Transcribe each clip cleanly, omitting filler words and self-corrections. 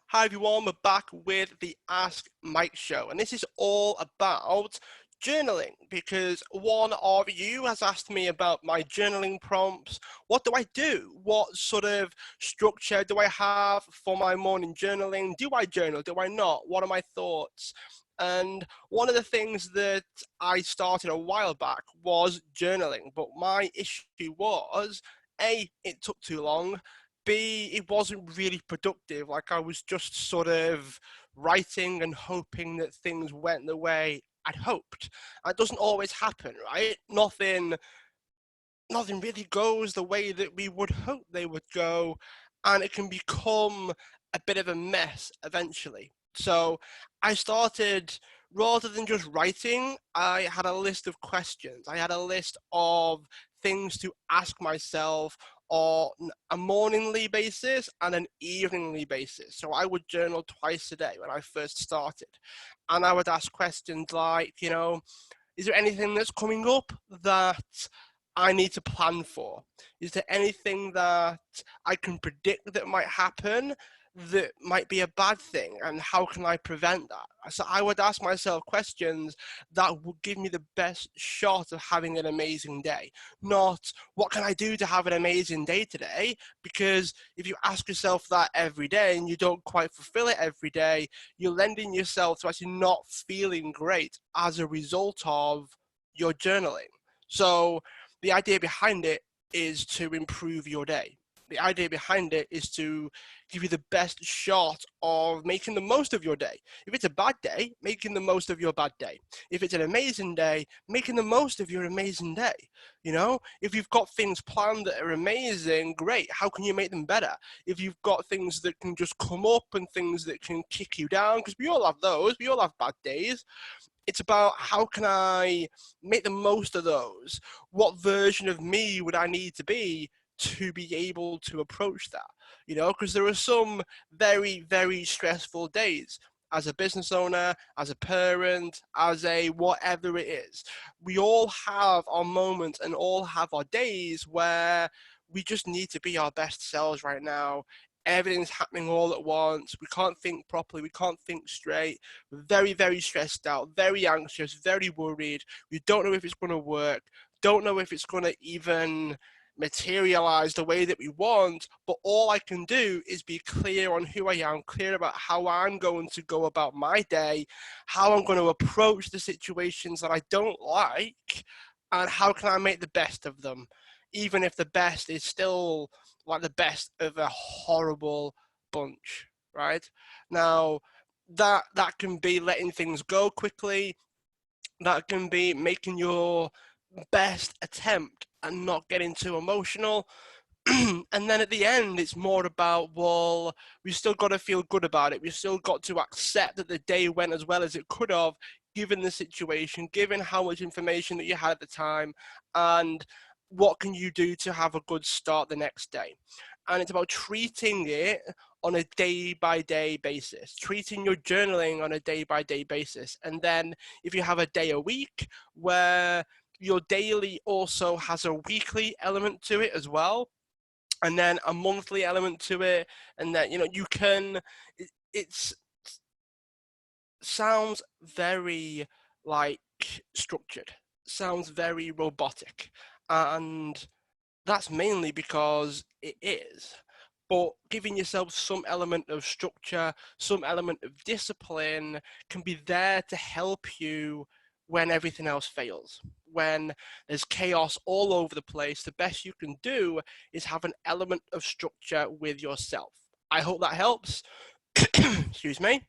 Hi everyone, we're back with the Ask Mike show, and this is all about journaling because one of you has asked me about my journaling prompts. What do I do? What sort of structure do I have for my morning journaling? Do I journal? Do I not? What are my thoughts? And one of the things that I started a while back was journaling, but my issue was A, it took too long. B, it wasn't really productive. Like I was just sort of writing and hoping that things went the way I'd hoped. That doesn't always happen, right? Nothing really goes the way that we would hope they would go, and it can become a bit of a mess eventually. So I started, rather than just writing, I had a list of questions. I had a list of things to ask myself on a morningly basis and an eveningly basis. So I would journal twice a day when I first started. And I would ask questions like, is there anything that's coming up that I need to plan for? Is there anything that I can predict that might happen that might be a bad thing? And how can I prevent that? So I would ask myself questions that would give me the best shot of having an amazing day. Not what can I do to have an amazing day today? Because if you ask yourself that every day and you don't quite fulfill it every day, you're lending yourself to actually not feeling great as a result of your journaling. So the idea behind it is to improve your day. The idea behind it is to give you the best shot of making the most of your day. If it's a bad day, making the most of your bad day. If it's an amazing day, making the most of your amazing day. If you've got things planned that are amazing, great. How can you make them better? If you've got things that can just come up and things that can kick you down, because we all have those, we all have bad days. It's about how can I make the most of those? What version of me would I need to be able to approach that? Because there are some very, very stressful days as a business owner, as a parent, as a whatever it is. We all have our moments and all have our days where we just need to be our best selves right now. Everything's happening all at once. We can't think properly. We can't think straight. We're very, very stressed out, very anxious, very worried. We don't know if it's going to work. Don't know if it's going to even materialize the way that we want, but all I can do is be clear on who I am, clear about how I'm going to go about my day, how I'm going to approach the situations that I don't like, and how can I make the best of them, even if the best is still like the best of a horrible bunch, right? Now, that can be letting things go quickly, that can be making your best attempt and not getting too emotional. And then at the end, it's more about, well, we still got to feel good about it. We still got to accept that the day went as well as it could have, given the situation, given how much information that you had at the time, and what can you do to have a good start the next day. And it's about treating it on a day-by-day basis, treating your journaling on a day-by-day basis. And then if you have a day a week where your daily also has a weekly element to it as well, and then a monthly element to it, and then you can it's sounds very like structured, sounds very robotic, and that's mainly because it is. But giving yourself some element of structure, some element of discipline can be there to help you when everything else fails. When there's chaos all over the place, the best you can do is have an element of structure with yourself. I hope that helps. Excuse me.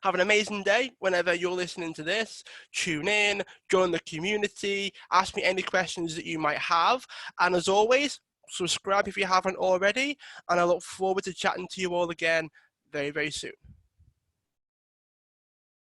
Have an amazing day whenever you're listening to this. Tune in, join the community, ask me any questions that you might have. And as always, subscribe if you haven't already. And I look forward to chatting to you all again very, very soon.